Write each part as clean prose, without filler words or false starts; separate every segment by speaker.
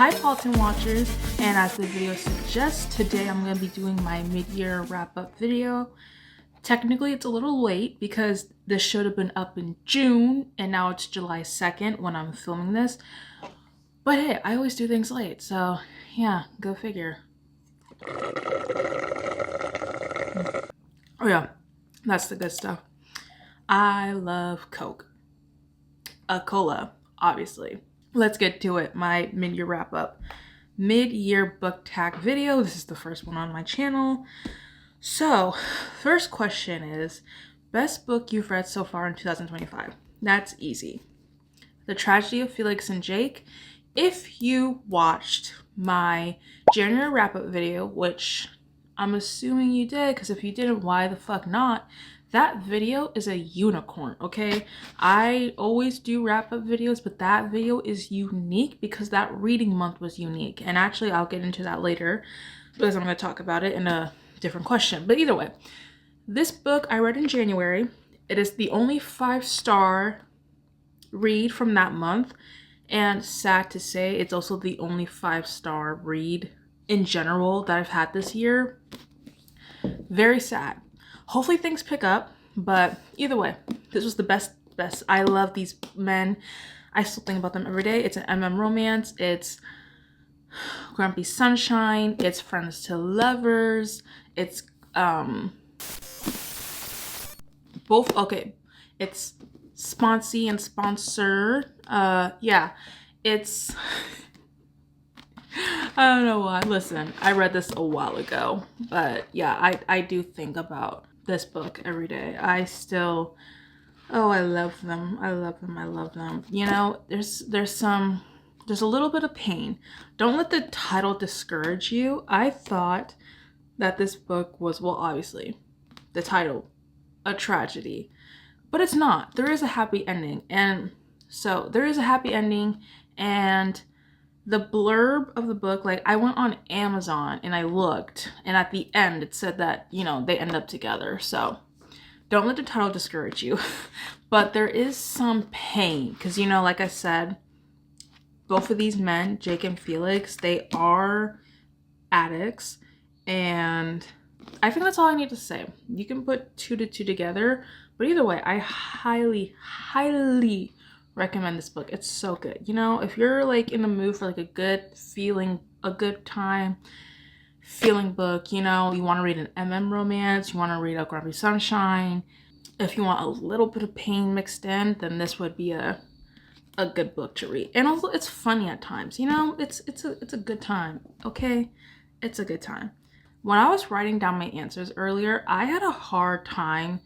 Speaker 1: Hi Paulton watchers, and as the video suggests, today I'm going to be doing my mid-year wrap-up video. Technically it's a little late because this should have been up in June and now it's July 2nd when I'm filming this. But hey, I always do things late, so yeah, go figure. Oh yeah, that's the good stuff. I love Coke. A cola, obviously. Let's get to it, my mid-year wrap-up. Mid-year book tag video. This is the first one on my channel. So, first question is, best book you've read so far in 2025? That's easy. The Tragedy of Felix and Jake. If you watched my January wrap-up video, which I'm assuming you did, because if you didn't, why the fuck not? That video is a unicorn, okay? I always do wrap-up videos, but that video is unique because that reading month was unique. And actually, I'll get into that later because I'm going to talk about it in a different question. But either way, this book I read in January. It is the only 5-star read from that month. And sad to say, it's also the only 5-star read in general that I've had this year. Very sad. Hopefully things pick up, but either way, this was the best. I love these men. I still think about them every day. It's an MM romance. It's Grumpy Sunshine. It's Friends to Lovers. It's both, okay. It's Sponsy and Sponsor. Yeah, it's I don't know why. Listen, I read this a while ago, but yeah, I do think about this book every day. I still, oh, I love them. I love them. I love them. You know, there's a little bit of pain. Don't let the title discourage you. I thought that this book was, well, obviously, the title, a tragedy, but it's not. There is a happy ending, and so there is a happy ending, and the blurb of the book, like, I went on Amazon and I looked, and at the end it said that, you know, they end up together. So don't let the title discourage you. But there is some pain because, you know, like I said, both of these men, Jake and Felix, they are addicts, and I think that's all I need to say. You can put 2 to 2 together, but either way, I highly recommend this book. It's so good. You know, if you're like in the mood for like a good time feeling book, you know, you want to read an MM romance, you want to read a Grumpy Sunshine, if you want a little bit of pain mixed in, then this would be a good book to read. And also it's funny at times, you know, it's a good time. Okay, it's a good time. When I was writing down my answers earlier, I had a hard time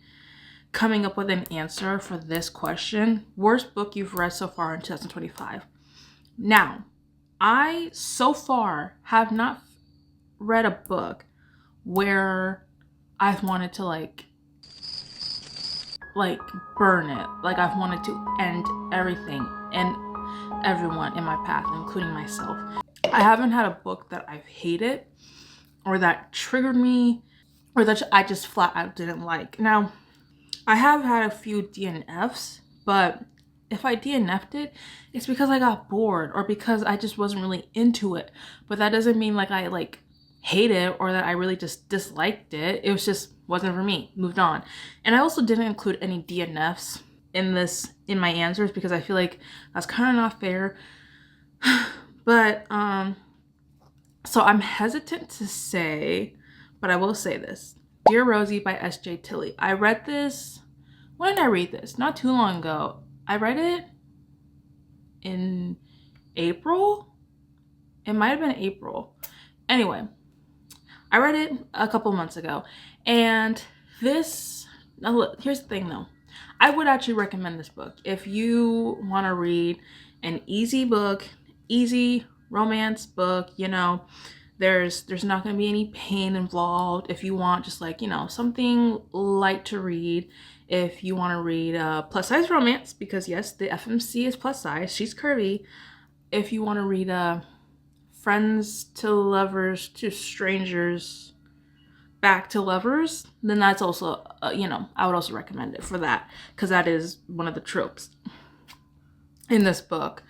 Speaker 1: coming up with an answer for this question. Worst book you've read so far in 2025. Now, I so far have not read a book where I've wanted to like burn it. Like I've wanted to end everything and everyone in my path, including myself. I haven't had a book that I've hated or that triggered me or that I just flat out didn't like. Now, I have had a few DNFs, but if I DNF'd it, it's because I got bored or because I just wasn't really into it. But that doesn't mean like I like hate it or that I really just disliked it. It was just wasn't for me. Moved on. And I also didn't include any DNFs in my answers because I feel like that's kind of not fair. But so I'm hesitant to say, but I will say this. Dear Rosie by S.J. Tilley. I read this, when did I read this? Not too long ago. I read it in April? It might have been April. Anyway, I read it a couple months ago. And this, now look, here's the thing though. I would actually recommend this book. If you want to read an easy book, easy romance book, you know, there's not going to be any pain involved. If you want just like, you know, something light to read, if you want to read plus size romance, because yes, the FMC is plus size, she's curvy. If you want to read Friends to Lovers to Strangers Back to Lovers, then that's also you know, I would also recommend it for that because that is one of the tropes in this book.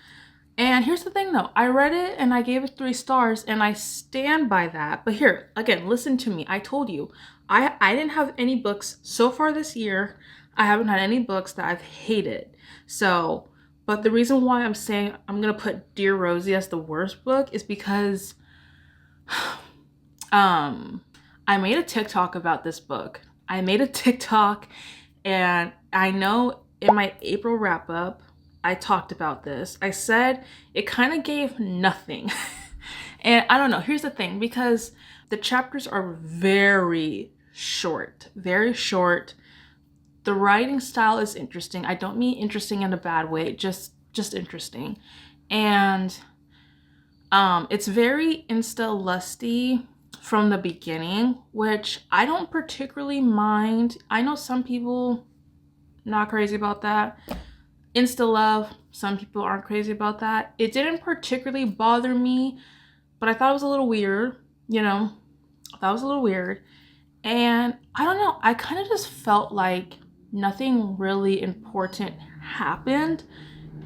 Speaker 1: And here's the thing though, I read it and I gave it 3 stars and I stand by that. But here, again, listen to me. I told you, I didn't have any books so far this year. I haven't had any books that I've hated. So, but the reason why I'm saying I'm gonna put Dear Rosie as the worst book is because I made a TikTok about this book. I made a TikTok, and I know in my April wrap up, I talked about this. I said it kind of gave nothing. And I don't know, here's the thing, because the chapters are very short, very short. The writing style is interesting. I don't mean interesting in a bad way, just interesting. And it's very insta lusty from the beginning, which I don't particularly mind. I know some people not crazy about that. Insta love, some people aren't crazy about that. It didn't particularly bother me, but I thought it was a little weird, you know. I thought it was a little weird. And I don't know, I kind of just felt like nothing really important happened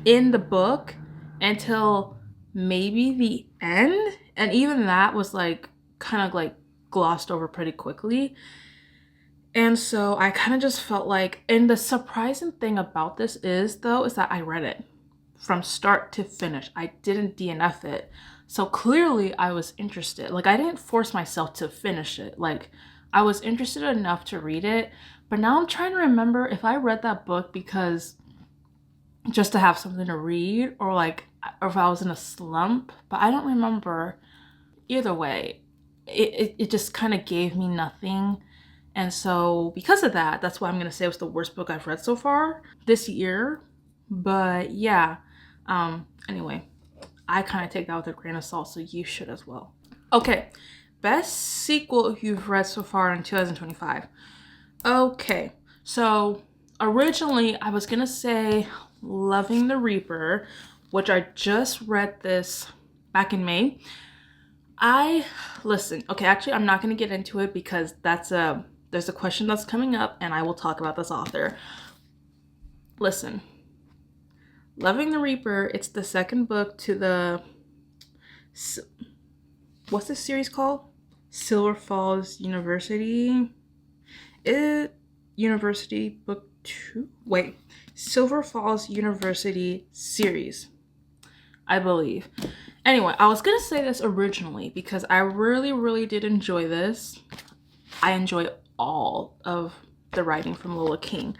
Speaker 1: in the book until maybe the end. And even that was like kind of like glossed over pretty quickly. And so I kind of just felt like, and the surprising thing about this is though, is that I read it from start to finish. I didn't DNF it. So clearly I was interested. Like I didn't force myself to finish it. Like I was interested enough to read it. But now I'm trying to remember if I read that book because just to have something to read, or like, or if I was in a slump, but I don't remember. Either way, it just kind of gave me nothing. And so because of that, that's why I'm gonna say it was the worst book I've read so far this year. But yeah, anyway, I kind of take that with a grain of salt, so you should as well. Okay, best sequel you've read so far in 2025. Okay, so originally I was gonna say Loving the Reaper, which I just read this back in May. Listen, okay, actually I'm not gonna get into it because there's a question that's coming up and I will talk about this author. Listen, Loving the Reaper, it's the second book to the, what's this series called? Silver Falls University. University book 2? Wait, Silver Falls University series, I believe. Anyway, I was gonna say this originally because I really did enjoy this. I enjoy all of the writing from Lola King.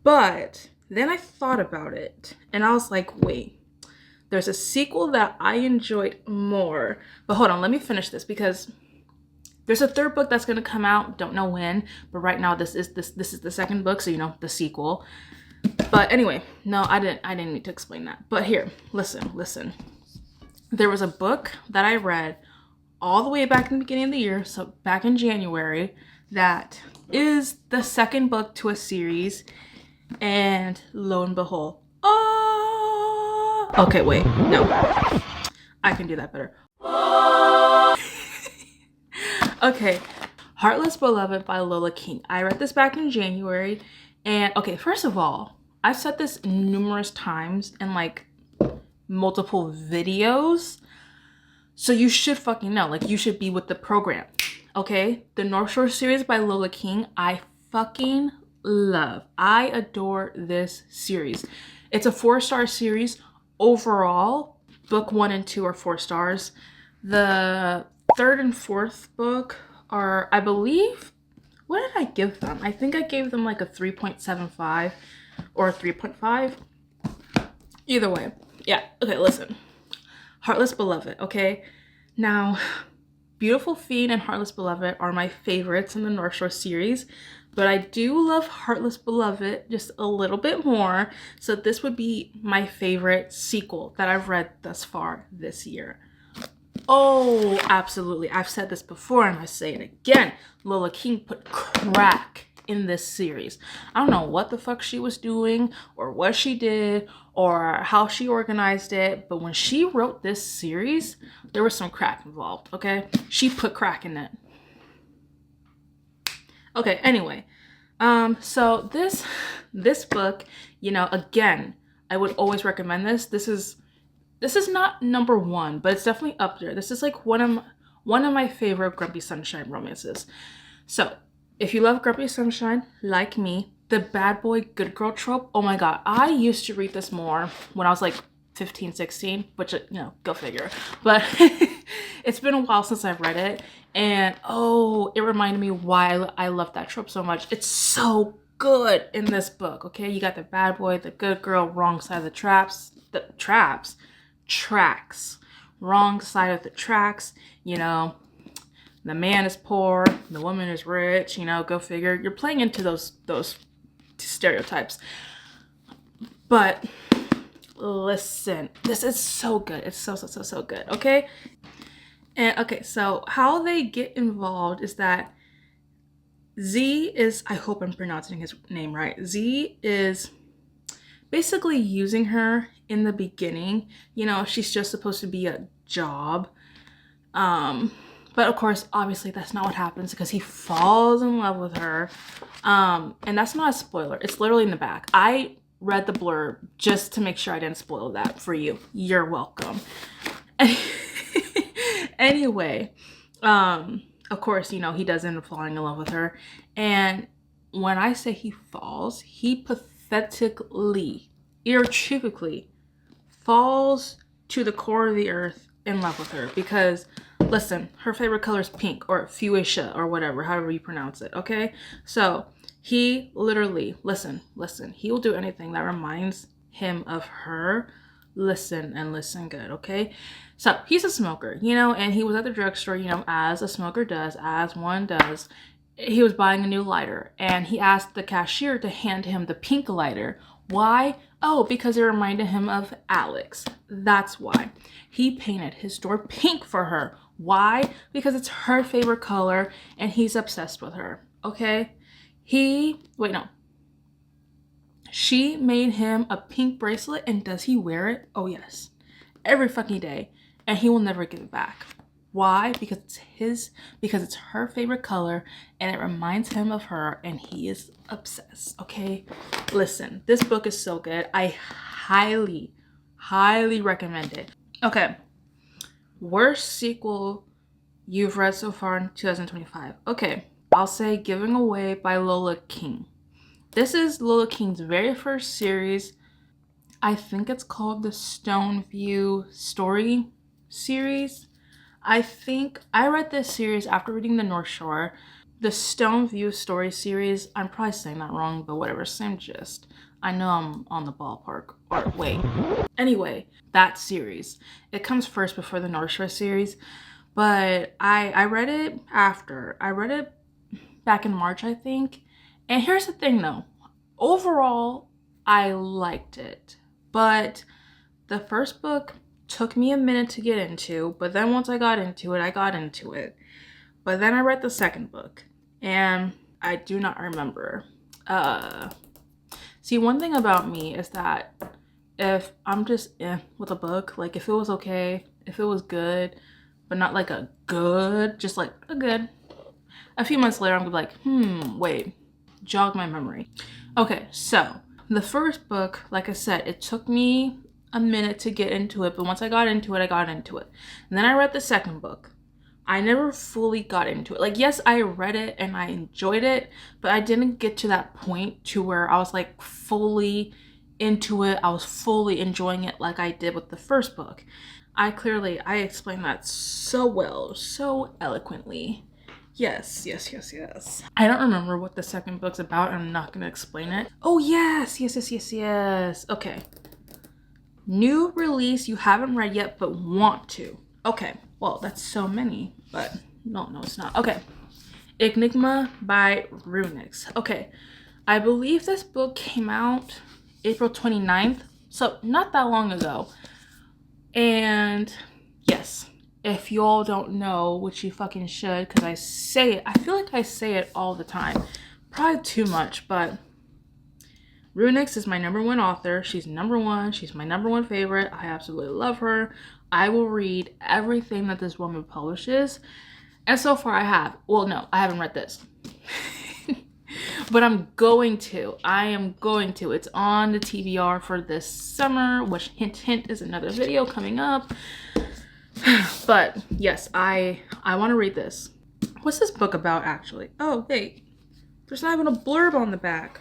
Speaker 1: But then I thought about it and I was like, wait, there's a sequel that I enjoyed more. But hold on, let me finish this because there's a third book that's gonna come out, don't know when, but right now this is the second book, so you know, the sequel. But anyway, no, I didn't need to explain that. But here, listen. There was a book that I read all the way back in the beginning of the year, so back in January, that is the second book to a series, and lo and behold, okay, wait, no, I can do that better. Okay, Heartless Beloved by Lola King. I read this back in January, and okay, first of all, I've said this numerous times in like multiple videos, so you should fucking know, like you should be with the program, okay? The North Shore series by Lola King, I fucking love. I adore this series. It's a 4-star series overall. Book 1 and 2 are 4 stars. The third and fourth book are, I believe, what did I give them? I think I gave them like a 3.75 or a 3.5. Either way, yeah, okay, listen. Heartless Beloved, okay? Now, Beautiful Fiend and Heartless Beloved are my favorites in the North Shore series, but I do love Heartless Beloved just a little bit more, so this would be my favorite sequel that I've read thus far this year. Oh, absolutely. I've said this before and I say it again. Lola King put crack in this series. I don't know what the fuck she was doing or what she did or how she organized it, but when she wrote this series, there was some crack involved, okay? She put crack in it. Okay, anyway, so this book, you know, again, I would always recommend this. This is This is not number one, but it's definitely up there. This is like one of my favorite Grumpy Sunshine romances. So if you love Grumpy Sunshine, like me, the bad boy good girl trope, oh my god, I used to read this more when I was like 15, 16, which, you know, go figure. But it's been a while since I've read it, and oh, it reminded me why I love that trope so much. It's so good in this book, okay? You got the bad boy, the good girl, wrong side of the tracks, wrong side of the tracks, you know. The man is poor, the woman is rich, you know, go figure. You're playing into those stereotypes. But listen, this is so good. It's so good, okay? And okay, so how they get involved is that Z is, I hope I'm pronouncing his name right, Z is basically using her in the beginning. You know, she's just supposed to be a job. But of course, obviously that's not what happens, because he falls in love with her. And that's not a spoiler. It's literally in the back. I read the blurb just to make sure I didn't spoil that for you. You're welcome. Anyway, of course, you know, he does end up falling in love with her. And when I say he falls, he pathetically, irretrievably falls to the core of the earth in love with her. Because listen, her favorite color is pink, or fuchsia, or whatever, however you pronounce it, okay? So he literally, listen, he will do anything that reminds him of her. Listen and listen good, okay? So he's a smoker, you know, and he was at the drugstore, you know, as a smoker does, as one does. He was buying a new lighter, and he asked the cashier to hand him the pink lighter. Why? Oh, because it reminded him of Alex. That's why. He painted his door pink for her. Why? Because it's her favorite color, and he's obsessed with her, okay? She made him a pink bracelet, and does he wear it? Oh yes, every fucking day, and he will never give it back. Why? Because it's her favorite color, and it reminds him of her, and he is obsessed, okay? Listen, this book is so good. I highly recommend it. Okay, worst sequel you've read so far in 2025. Okay, I'll say Giving Away by Lola King. This is Lola King's very first series. I think it's called the Stoneview Story series. I think I read this series after reading The North Shore. The Stoneview Story series, I'm probably saying that wrong, but whatever, same gist. I know I'm on the ballpark. Or wait. Anyway, that series. It comes first before the North Shore series. But I read it after. I read it back in March, I think. And here's the thing though. Overall, I liked it. But the first book took me a minute to get into. But then once I got into it. But then I read the second book. And I do not remember. See, one thing about me is that if I'm just with a book, like if it was okay, if it was good, but not like a good, just like a good. A few months later, I'm gonna be like, wait, jog my memory. Okay, so the first book, like I said, it took me a minute to get into it, but once I got into it, I got into it. And then I read the second book. I never fully got into it. Like, yes, I read it and I enjoyed it, but I didn't get to that point to where I was like fully into it. I was fully enjoying it like I did with the first book. I explained that so well, so eloquently. Yes. I don't remember what the second book's about. I'm not going to explain it. Oh, yes. Okay. New release you haven't read yet but want to. Okay. Well, that's so many, but no, it's not. Okay. Enigma by Runix. Okay. I believe this book came out April 29th, so not that long ago. And yes, if you all don't know, which you fucking should, because I say it, I feel like I say it all the time. Probably too much, but Runix is my #1 author. She's #1. She's my #1 favorite. I absolutely love her. I will read everything that this woman publishes. And so far I have. Well, no, I haven't read this. But I'm going to. I am going to. It's on the TBR for this summer, which hint hint is another video coming up. But yes, I want to read this. What's this book about actually? Oh, wait. There's not even a blurb on the back.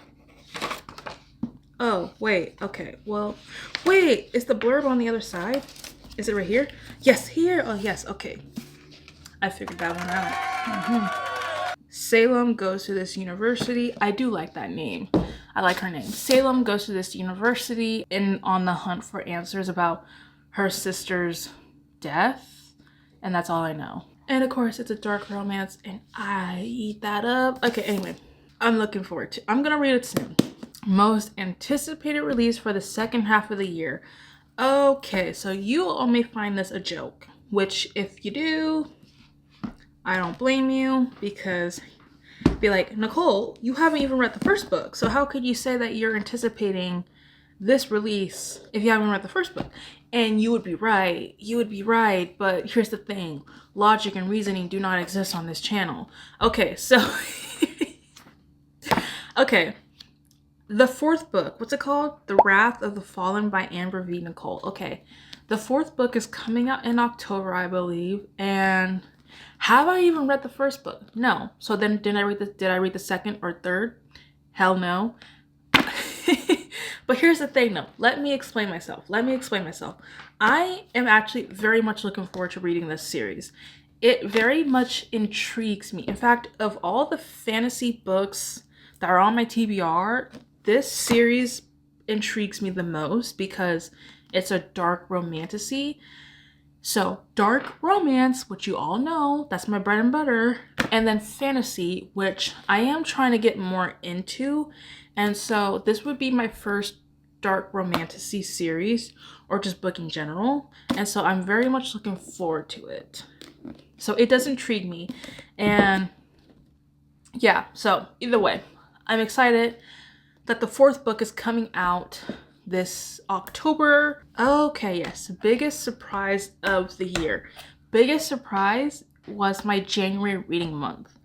Speaker 1: Oh, wait. Okay. Well, wait. Is the blurb on the other side? Is it right here? Yes, here. Oh, yes. Okay. I figured that one out. Salem goes to this university. I do like that name. I like her name. Salem goes to this university and on the hunt for answers about her sister's death. And that's all I know. And of course, it's a dark romance and I eat that up. Okay, anyway. I'm looking forward to it. I'm going to read it soon. Most anticipated release for the second half of the year. Okay, so you all may find this a joke. Which, if you do, I don't blame you, because be like, Nicole, you haven't even read the first book, so how could you say that you're anticipating this release if you haven't read the first book? And you would be right, but here's the thing, logic and reasoning do not exist on this channel. Okay, so okay, the fourth book, what's it called? The Wrath of the Fallen by Amber V. Nicole. Okay, the fourth book is coming out in October, I believe, and have I even read the first book? No. So then did I read the second or third? Hell no. But here's the thing though. Let me explain myself. I am actually very much looking forward to reading this series. It very much intrigues me. In fact, of all the fantasy books that are on my TBR, this series intrigues me the most because it's a dark romantasy. So dark romance, which you all know, that's my bread and butter, and then fantasy, which I am trying to get more into. And so this would be my first dark romantasy series, or just book in general. And so I'm very much looking forward to it. So it does intrigue me. And yeah, so either way, I'm excited that the fourth book is coming out this October. Okay, yes, biggest surprise of the year. Biggest surprise was my January reading month.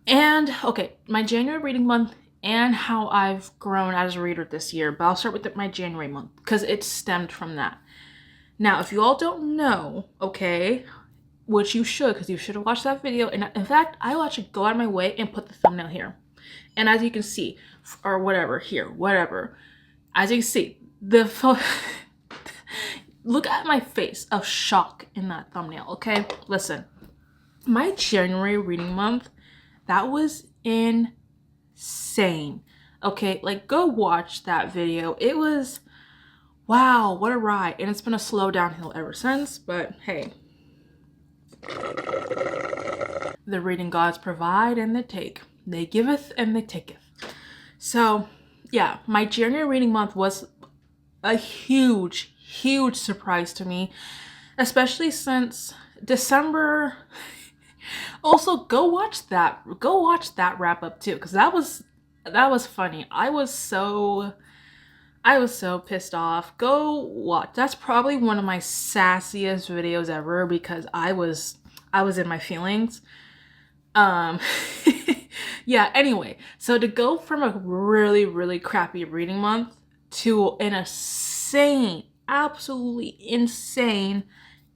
Speaker 1: And okay, my January reading month and how I've grown as a reader this year. But I'll start with my January month because it stemmed from that. Now, if you all don't know, okay, which you should, because you should have watched that video. And in fact, I will actually go out of my way and put the thumbnail here. And as you can see, or whatever, here, whatever. As you can see, look at my face of shock in that thumbnail, okay? Listen, my January reading month, that was insane. Okay, like go watch that video. It was, wow, what a ride. And it's been a slow downhill ever since, but hey. The reading gods provide and they take. They giveth and they taketh. So yeah, my January reading month was a huge surprise to me, especially since December. Also, go watch that wrap up too, because that was funny. I was so pissed off. Go watch. That's probably one of my sassiest videos ever because I was in my feelings. Yeah, anyway, so to go from a really crappy reading month to an insane, absolutely insane,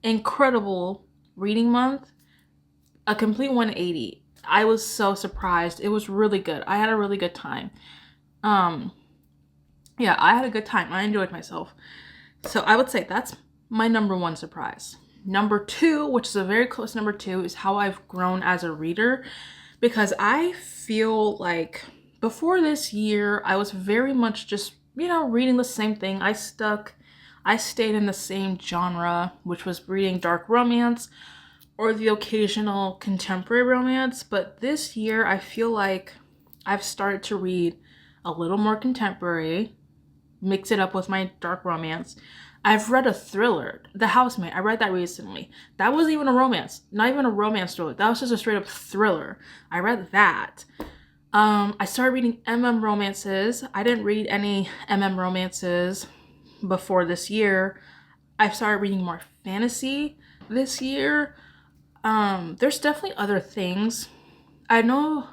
Speaker 1: incredible reading month, a complete 180. I was so surprised. It was really good. I had a really good time. Yeah, I had a good time. I enjoyed myself. So I would say that's my number one surprise. Number two, which is a very close number two, is how I've grown as a reader. Because I feel like before this year, I was very much just, reading the same thing. I stayed in the same genre, which was reading dark romance or the occasional contemporary romance. But this year, I feel like I've started to read a little more contemporary, mix it up with my dark romance. I've read a thriller, The Housemaid. I read that recently. That wasn't even a romance. Not even a romance thriller. That was just a straight up thriller. I read that. I started reading romances. I didn't read any romances before this year. I started reading more fantasy this year. There's definitely other things. I know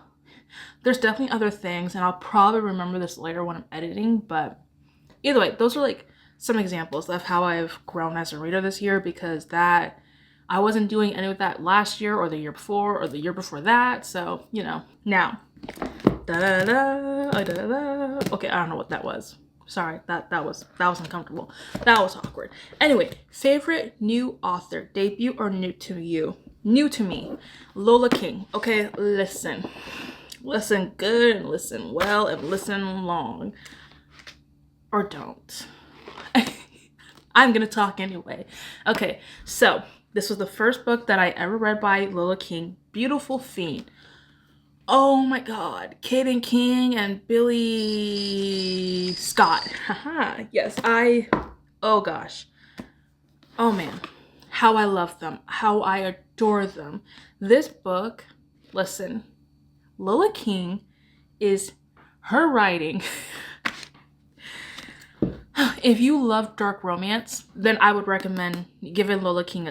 Speaker 1: there's definitely other things, and I'll probably remember this later when I'm editing, but either way, those are like some examples of how I've grown as a reader this year, because that I wasn't doing any of that last year or the year before or the year before that. So, you know, now. Okay, I don't know what that was. Sorry, that was uncomfortable. That was awkward. Anyway, favorite new author, debut or new to you? New to me, Lola King. Okay, listen good and listen well and listen long, or don't. I'm gonna talk anyway. Okay, so this was the first book that I ever read by Lola King, Beautiful Fiend. Oh my god, Caden King and Billy Scott. Haha, yes, oh gosh. Oh man, how I love them, how I adore them. This book, listen, Lola King is her writing. If you love dark romance, then I would recommend giving Lola King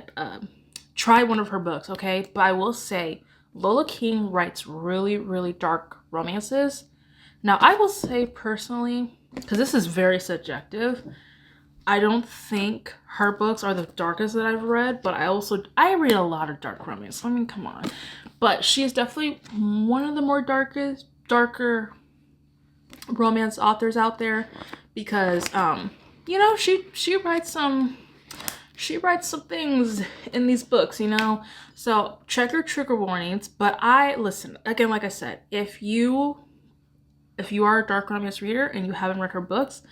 Speaker 1: try one of her books, okay? But I will say, Lola King writes really, really dark romances. Now, I will say personally, because this is very subjective, I don't think her books are the darkest that I've read, but I read a lot of dark romance. I mean, come on. But she is definitely one of the more darker romance authors out there, because you know, she writes some things in these books, you know. So check your trigger warnings. But listen again, like I said, if you are a dark romance reader and you haven't read her books,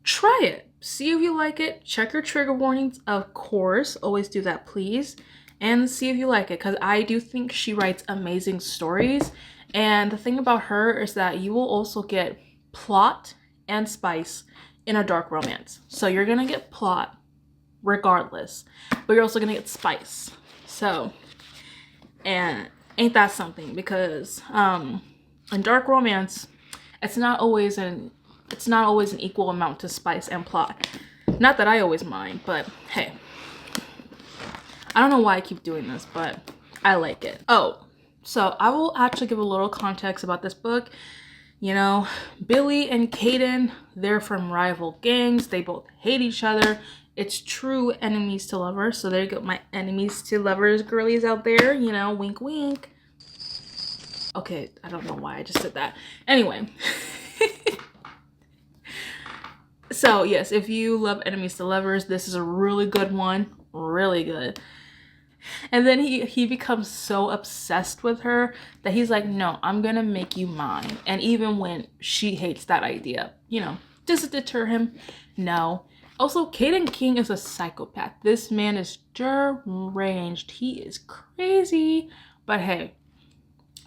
Speaker 1: try it, see if you like it, check your trigger warnings, of course, always do that, please, and see if you like it, because I do think she writes amazing stories. And the thing about her is that you will also get plot and spice in a dark romance. So you're gonna get plot regardless, but you're also gonna get spice. So, and ain't that something? Because in dark romance, it's not always an equal amount to spice and plot. Not that I always mind, but hey, I don't know why I keep doing this, but I like it. Oh, so I will actually give a little context about this book. You know, Billy and Caden, they're from rival gangs. They both hate each other. It's true enemies to lovers. So there you go, my enemies to lovers girlies out there. You know, wink, wink. Okay, I don't know why I just said that. Anyway. So yes, if you love enemies to lovers, this is a really good one. Really good. And then he becomes so obsessed with her that he's like, no, I'm gonna make you mine. And even when she hates that idea, you know, does it deter him? No. Also, Caden King is a psychopath. This man is deranged. He is crazy. But hey,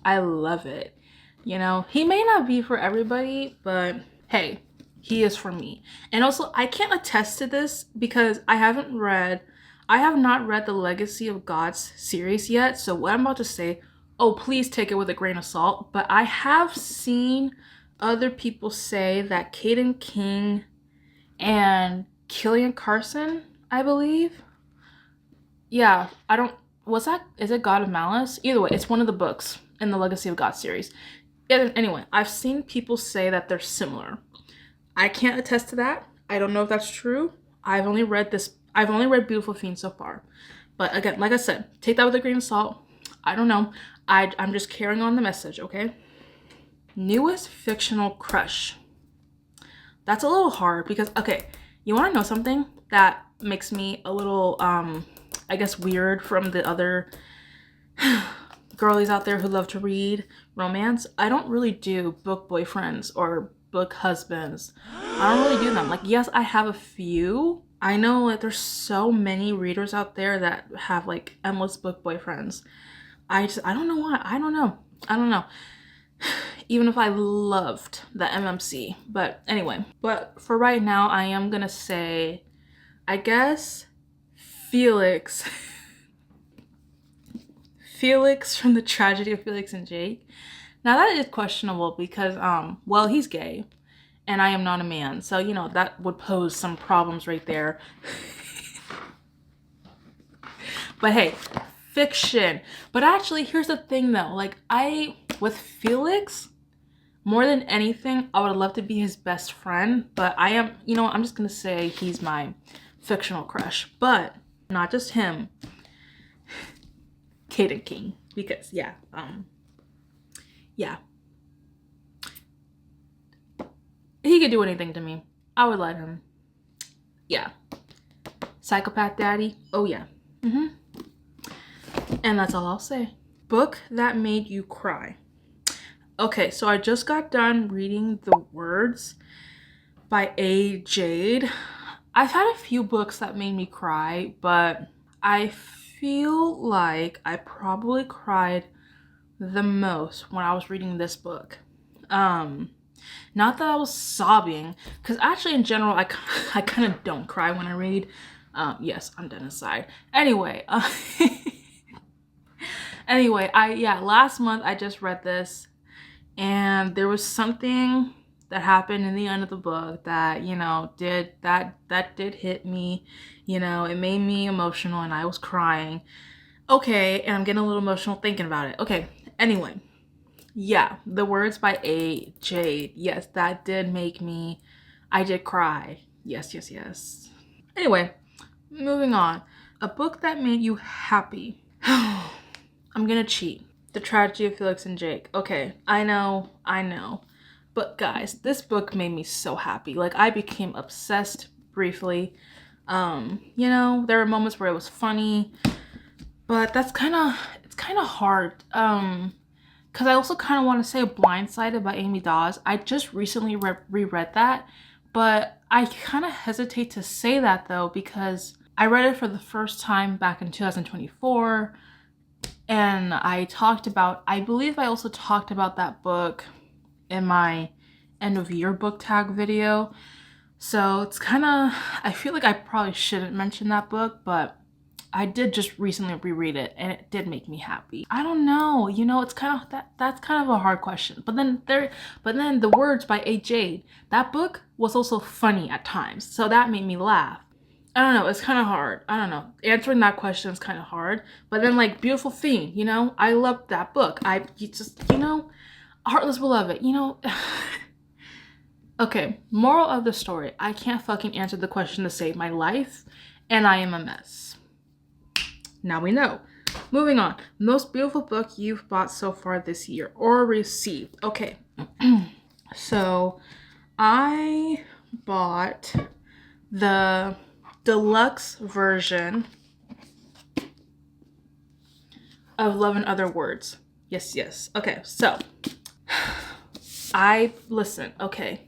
Speaker 1: I love it. You know, he may not be for everybody, but hey, he is for me. And also, I can't attest to this because I have not read the Legacy of Gods series yet. So what I'm about to say, oh, please take it with a grain of salt. But I have seen other people say that Caden King and Killian Carson, I believe. Yeah, is it God of Malice? Either way, it's one of the books in the Legacy of Gods series. Anyway, I've seen people say that they're similar. I can't attest to that. I don't know if that's true. I've only read Beautiful Fiend so far. But again, like I said, take that with a grain of salt. I don't know. I'm just carrying on the message, okay? Newest fictional crush. That's a little hard because, okay, you want to know something that makes me a little, I guess, weird from the other girlies out there who love to read romance? I don't really do book boyfriends or book husbands. I don't really do them. Like, yes, I have a few. I know, like, there's so many readers out there that have, like, endless book boyfriends. I don't know why. I don't know. Even if I loved the MMC. But anyway. But for right now, I am gonna say, I guess, Felix. Felix from The Tragedy of Felix and Jake. Now that is questionable because, well, he's gay. And I am not a man. So, you know, that would pose some problems right there. But hey, fiction. But actually, here's the thing though. Like, with Felix, more than anything, I would love to be his best friend, but I am, you know, I'm just gonna say he's my fictional crush, but not just him, Caden King, because yeah, he could do anything to me. I would let him. Yeah. Psychopath daddy. Oh yeah. And that's all I'll say. Book that made you cry. Okay, so I just got done reading The Words by A. Jade. I've had a few books that made me cry, but I feel like I probably cried the most when I was reading this book. Not that I was sobbing, because actually in general I kind of don't cry when I read. Yes, I'm dead inside. Anyway, last month I just read this, and there was something that happened in the end of the book that, you know, did hit me. You know, it made me emotional and I was crying. Okay, and I'm getting a little emotional thinking about it. Okay, anyway. Yeah, The Words by A. Jade. Yes, that did make me, I did cry. Yes. Anyway, moving on. A book that made you happy. I'm gonna cheat. The Tragedy of Felix and Jake. Okay, I know. But guys, this book made me so happy. Like, I became obsessed briefly. You know, there were moments where it was funny, but it's kind of hard. Because I also kind of want to say Blindsided by Amy Dawes. I just recently reread that, but I kind of hesitate to say that though, because I read it for the first time back in 2024, and I believe I also talked about that book in my end of year book tag video. So it's kind of, I feel like I probably shouldn't mention that book, but I did just recently reread it and it did make me happy. I don't know, you know, it's kind of that's kind of a hard question. But then The Words by A. Jade, that book was also funny at times, so that made me laugh. I don't know, it's kind of hard. I don't know, answering that question is kind of hard. But then, like, Beautiful Fiend, you know, I loved that book. You know, Heartless Beloved, you know. Okay, moral of the story, I can't fucking answer the question to save my life, and I am a mess. Now we know. Moving on. Most beautiful book you've bought so far this year or received. Okay. So I bought the deluxe version of Love and Other Words. Yes. Okay, so listen, okay.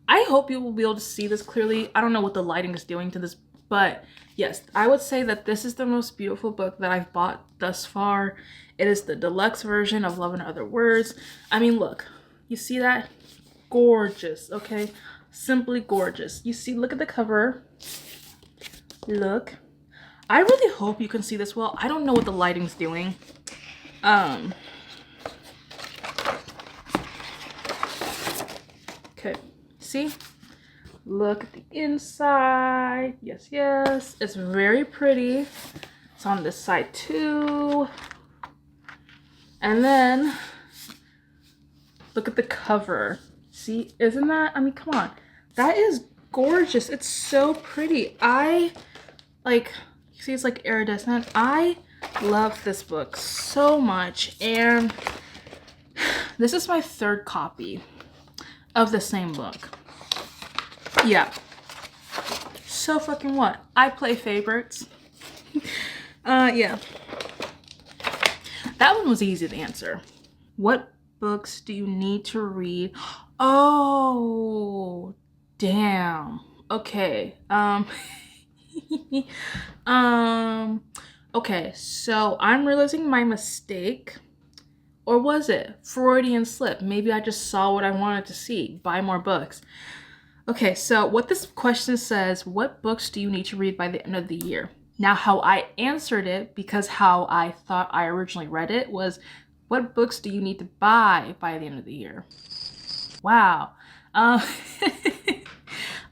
Speaker 1: I hope you will be able to see this clearly. I don't know what the lighting is doing to this, but yes, I would say that this is the most beautiful book that I've bought thus far. It is the deluxe version of Love and Other Words. I mean, look, you see that? Gorgeous, okay? Simply gorgeous. You see, look at the cover. Look. I really hope you can see this well. I don't know what the lighting's doing. Okay, see? Look at the inside. Yes. It's very pretty. It's on this side too. And then look at the cover. See, isn't that, I mean, come on. That is gorgeous. It's so pretty. You see, it's like iridescent. I love this book so much. And this is my third copy of the same book. Yeah. So fucking what? I play favorites. Yeah. That one was easy to answer. What books do you need to read? Oh, damn. Okay. Okay, so I'm realizing my mistake. Or was it Freudian slip? Maybe I just saw what I wanted to see. Buy more books. Okay, so what this question says, what books do you need to read by the end of the year? Now, how I answered it, because how I thought I originally read it, was what books do you need to buy by the end of the year? Wow.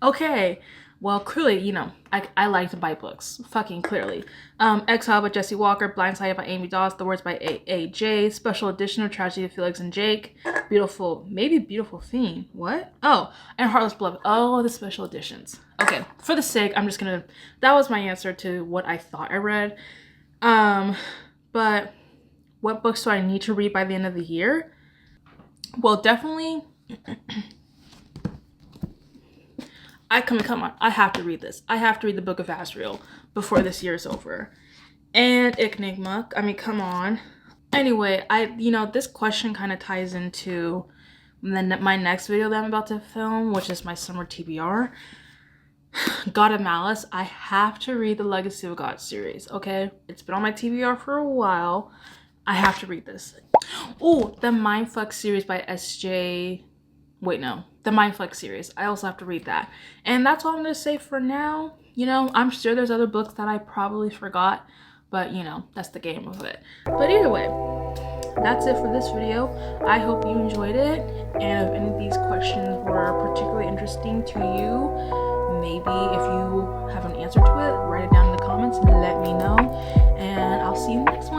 Speaker 1: Okay, Well, clearly, you know, I like to buy books. Fucking clearly. Exile by Jesse Walker, Blindsided by Amy Doss, The Words by A.J., Special Edition of Tragedy of Felix and Jake, Beautiful Fiend. What? Oh, and Heartless Beloved. Oh, the special editions. Okay, for the sake, I'm just gonna, that was my answer to what I thought I read. But what books do I need to read by the end of the year? Well, definitely... come on. I have to read this. I have to read the Book of Asriel before this year is over. And Enigma. I mean, come on. Anyway, this question kind of ties into my next video that I'm about to film, which is my summer TBR. God of Malice. I have to read the Legacy of God series, okay? It's been on my TBR for a while. I have to read this. Oh, the Mindfuck series by S.J. Wait, no. The Mindfuck series. I also have to read that. And that's all I'm going to say for now. You know, I'm sure there's other books that I probably forgot. But, you know, that's the game of it. But either way, that's it for this video. I hope you enjoyed it. And if any of these questions were particularly interesting to you, maybe if you have an answer to it, write it down in the comments and let me know. And I'll see you in the next one.